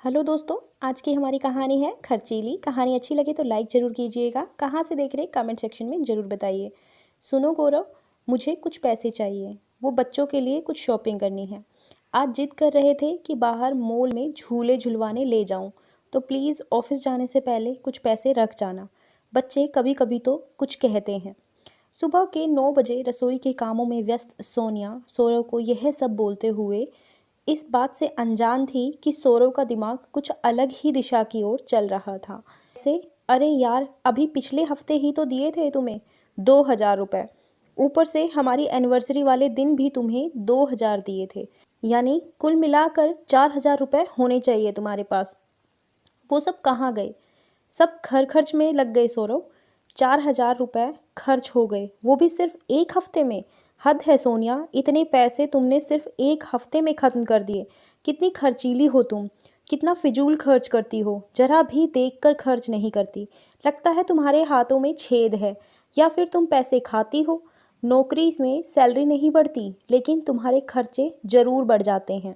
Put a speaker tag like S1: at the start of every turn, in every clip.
S1: Hello दोस्तों, आज की हमारी कहानी है खर्चीली। कहानी अच्छी लगे तो लाइक ज़रूर कीजिएगा। कहाँ से देख रहे कमेंट सेक्शन में ज़रूर बताइए। सुनो गौरव, मुझे कुछ पैसे चाहिए। वो बच्चों के लिए कुछ शॉपिंग करनी है। आज जिद कर रहे थे कि बाहर मॉल में झूले झुलवाने ले जाऊं, तो प्लीज़ ऑफिस जाने से पहले कुछ पैसे रख जाना। बच्चे कभी कभी तो कुछ कहते हैं। सुबह के 9 बजे रसोई के कामों में व्यस्त सोनिया सौरव को यह सब बोलते हुए इस बात से अनजान थी कि सौरव का दिमाग कुछ अलग ही दिशा की ओर चल रहा था। ऐसे, अरे यार, अभी पिछले हफ्ते ही तो दिए थे तुम्हें 2,000 रुपये। ऊपर से हमारी एनिवर्सरी वाले दिन भी तुम्हें 2,000 दिए थे, यानी कुल मिलाकर 4,000 रुपये होने चाहिए तुम्हारे पास। वो सब कहाँ गए? सब घर खर्च में लग गए सौरव। 4,000 रुपये खर्च हो गए, वो भी सिर्फ एक हफ्ते में। हद है सोनिया, इतने पैसे तुमने सिर्फ एक हफ्ते में ख़त्म कर दिए। कितनी खर्चीली हो तुम, कितना फिजूल खर्च करती हो, जरा भी देखकर खर्च नहीं करती। लगता है तुम्हारे हाथों में छेद है, या फिर तुम पैसे खाती हो। नौकरी में सैलरी नहीं बढ़ती, लेकिन तुम्हारे खर्चे ज़रूर बढ़ जाते हैं।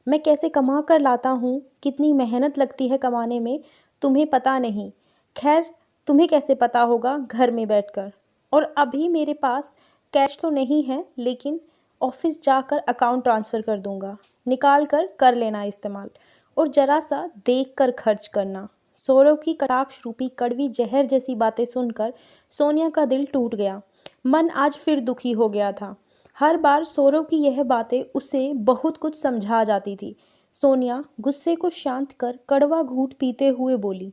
S1: मैं कैसे कमा कर लाता हूँ, कितनी मेहनत लगती है कमाने में, तुम्हें पता नहीं। खैर, तुम्हें कैसे पता होगा घर में बैठकर। और अभी मेरे पास कैश तो नहीं है, लेकिन ऑफिस जाकर अकाउंट ट्रांसफ़र कर दूंगा। निकाल कर कर लेना इस्तेमाल, और ज़रा सा देख कर खर्च करना। सौरव की कटाक्ष रूपी कड़वी जहर जैसी बातें सुनकर सोनिया का दिल टूट गया। मन आज फिर दुखी हो गया था। हर बार सौरव की यह बातें उसे बहुत कुछ समझा जाती थी। सोनिया गुस्से को शांत कर कड़वा घूंट पीते हुए बोली,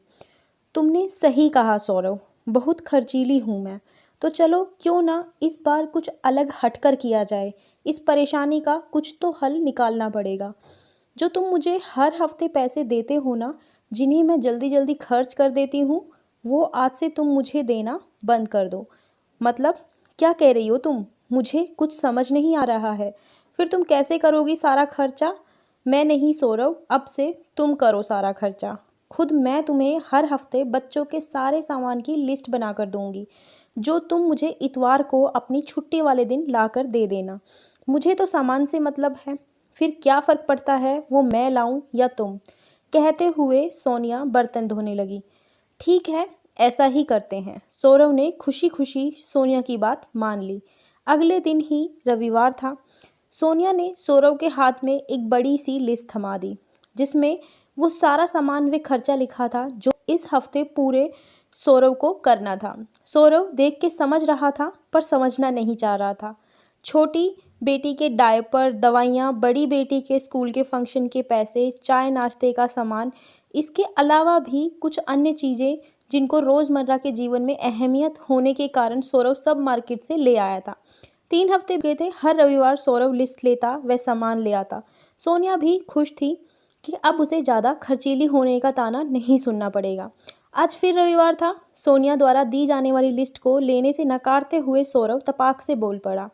S1: तुमने सही कहा सौरव, बहुत खर्चीली हूँ मैं। तो चलो, क्यों ना इस बार कुछ अलग हटकर किया जाए। इस परेशानी का कुछ तो हल निकालना पड़ेगा। जो तुम मुझे हर हफ्ते पैसे देते हो ना, जिन्हें मैं जल्दी जल्दी खर्च कर देती हूँ, वो आज से तुम मुझे देना बंद कर दो। मतलब, क्या कह रही हो तुम? मुझे कुछ समझ नहीं आ रहा है। फिर तुम कैसे करोगी सारा खर्चा? मैं नहीं सौरव, अब से तुम करो सारा खर्चा। खुद मैं तुम्हें हर हफ्ते बच्चों के सारे सामान की लिस्ट बनाकर दूंगी, जो तुम मुझे इतवार को अपनी छुट्टी वाले दिन लाकर दे देना। मुझे तो सामान से मतलब है, फिर क्या फ़र्क पड़ता है वो मैं लाऊं या तुम। कहते हुए सोनिया बर्तन धोने लगी। ठीक है, ऐसा ही करते हैं। सौरव ने खुशी खुशी सोनिया की बात मान ली। अगले दिन ही रविवार था। सोनिया ने सौरव के हाथ में एक बड़ी सी लिस्ट थमा दी, जिसमें वो सारा सामान व खर्चा लिखा था जो इस हफ्ते पूरे सौरव को करना था। सौरव देख के समझ रहा था, पर समझना नहीं चाह रहा था। छोटी बेटी के डायपर, दवाइयाँ, बड़ी बेटी के स्कूल के फंक्शन के पैसे, चाय नाश्ते का सामान, इसके अलावा भी कुछ अन्य चीज़ें जिनको रोज़मर्रा के जीवन में अहमियत होने के कारण सौरव सब मार्केट से ले आया था। 3 हफ्ते गए थे। हर रविवार सौरव लिस्ट लेता व सामान ले आता। सोनिया भी खुश थी कि अब उसे ज़्यादा खर्चीली होने का ताना नहीं सुनना पड़ेगा। आज फिर रविवार था। सोनिया द्वारा दी जाने वाली लिस्ट को लेने से नकारते हुए सौरव तपाक से बोल पड़ा,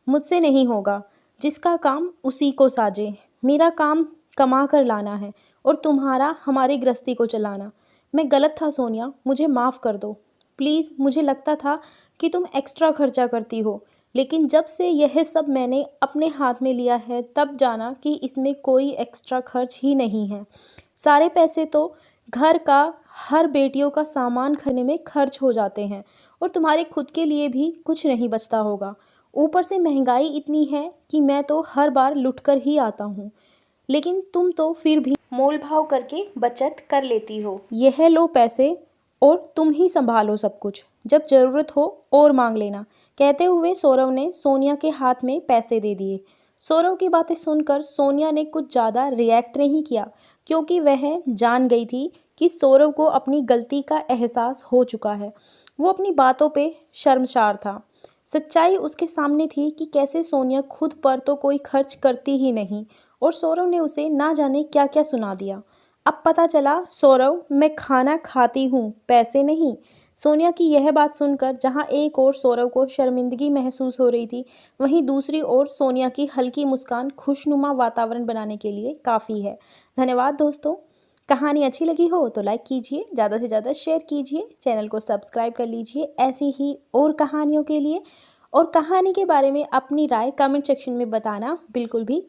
S1: मुझसे नहीं होगा। जिसका काम उसी को साजे। मेरा काम कमा कर लाना है, और तुम्हारा हमारी गृहस्थी को चलाना। मैं गलत था सोनिया, मुझे माफ़ कर दो प्लीज़। मुझे लगता था कि तुम एक्स्ट्रा खर्चा करती हो, लेकिन जब से यह सब मैंने अपने हाथ में लिया है, तब जाना कि इसमें कोई एक्स्ट्रा खर्च ही नहीं है। सारे पैसे तो घर का, हर बेटियों का सामान खरीदने में खर्च हो जाते हैं, और तुम्हारे खुद के लिए भी कुछ नहीं बचता होगा। ऊपर से महंगाई इतनी है कि मैं तो हर बार लुट कर ही आता हूँ, लेकिन तुम तो फिर भी मोल भाव करके बचत कर लेती हो। यह लो पैसे, और तुम ही संभालो सब कुछ। जब ज़रूरत हो और मांग लेना। कहते हुए सौरव ने सोनिया के हाथ में पैसे दे दिए। सौरव की बातें सुनकर सोनिया ने कुछ ज़्यादा रिएक्ट नहीं किया, क्योंकि वह जान गई थी कि सौरव को अपनी गलती का एहसास हो चुका है। वो अपनी बातों पे शर्मसार था। सच्चाई उसके सामने थी कि कैसे सोनिया खुद पर तो कोई खर्च करती ही नहीं, और सौरव ने उसे ना जाने क्या क्या सुना दिया। अब पता चला, सौरव, मैं खाना खाती हूँ, पैसे नहीं। सोनिया की यह बात सुनकर जहाँ एक ओर सौरव को शर्मिंदगी महसूस हो रही थी, वहीं दूसरी ओर सोनिया की हल्की मुस्कान खुशनुमा वातावरण बनाने के लिए काफ़ी है। धन्यवाद दोस्तों। कहानी अच्छी लगी हो तो लाइक कीजिए, ज़्यादा से ज़्यादा शेयर कीजिए, चैनल को सब्सक्राइब कर लीजिए ऐसी ही और कहानियों के लिए। और कहानी के बारे में अपनी राय कमेंट सेक्शन में बताना बिल्कुल भी